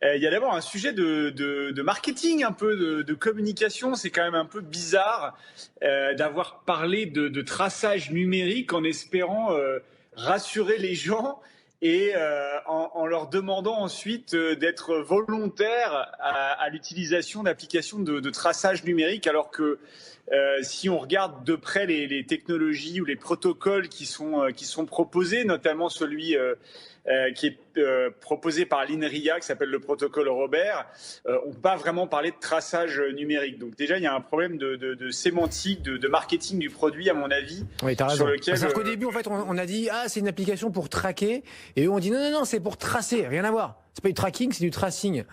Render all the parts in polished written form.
Il y a d'abord un sujet de marketing, un peu de communication. C'est quand même un peu bizarre d'avoir parlé de traçage numérique en espérant rassurer les gens et en leur demandant ensuite d'être volontaires à l'utilisation d'applications de traçage numérique, alors que si on regarde de près les technologies ou les protocoles qui sont proposés, notamment celui qui est proposé par l'INRIA, qui s'appelle le protocole Robert, on ne peut pas vraiment parler de traçage numérique. Donc déjà, il y a un problème de sémantique, de marketing du produit, à mon avis. Oui, t'as raison. Sur lequel, C'est-à-dire qu'au début, en fait, on a dit c'est une application pour traquer, et eux on dit non, c'est pour tracer, rien à voir. C'est pas du tracking, c'est du tracing.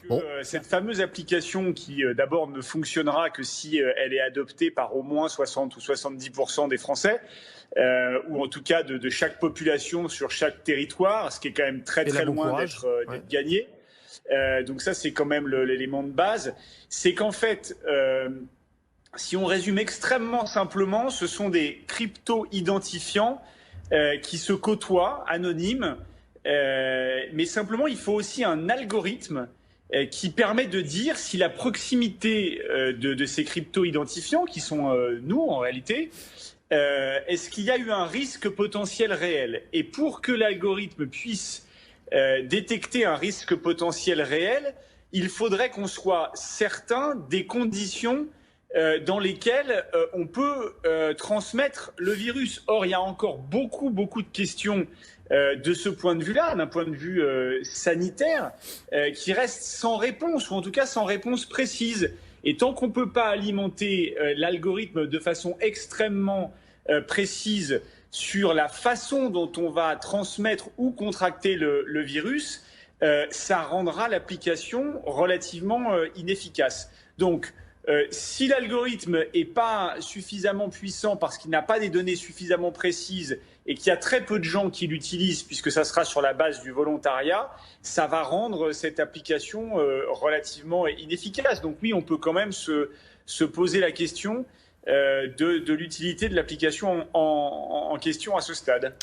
Bon. Cette fameuse application qui d'abord ne fonctionnera que si elle est adoptée par au moins 60 ou 70% des Français, ou en tout cas de chaque population sur chaque territoire, ce qui est quand même très loin d'être gagné. Donc ça, c'est quand même l'élément de base. C'est qu'en fait, si on résume extrêmement simplement, ce sont des crypto-identifiants qui se côtoient, anonymes, mais simplement, il faut aussi un algorithme qui permet de dire si la proximité de ces crypto-identifiants, qui sont nous en réalité, est-ce qu'il y a eu un risque potentiel réel? Et pour que l'algorithme puisse détecter un risque potentiel réel, il faudrait qu'on soit certain des conditions dans lesquelles on peut transmettre le virus. Or, il y a encore beaucoup de questions de ce point de vue-là, d'un point de vue sanitaire, qui restent sans réponse, ou en tout cas sans réponse précise. Et tant qu'on ne peut pas alimenter l'algorithme de façon extrêmement précise sur la façon dont on va transmettre ou contracter le virus, ça rendra l'application relativement inefficace. Donc, si l'algorithme n'est pas suffisamment puissant parce qu'il n'a pas des données suffisamment précises et qu'il y a très peu de gens qui l'utilisent, puisque ça sera sur la base du volontariat, ça va rendre cette application relativement inefficace. Donc oui, on peut quand même se poser la question de l'utilité de l'application en question à ce stade.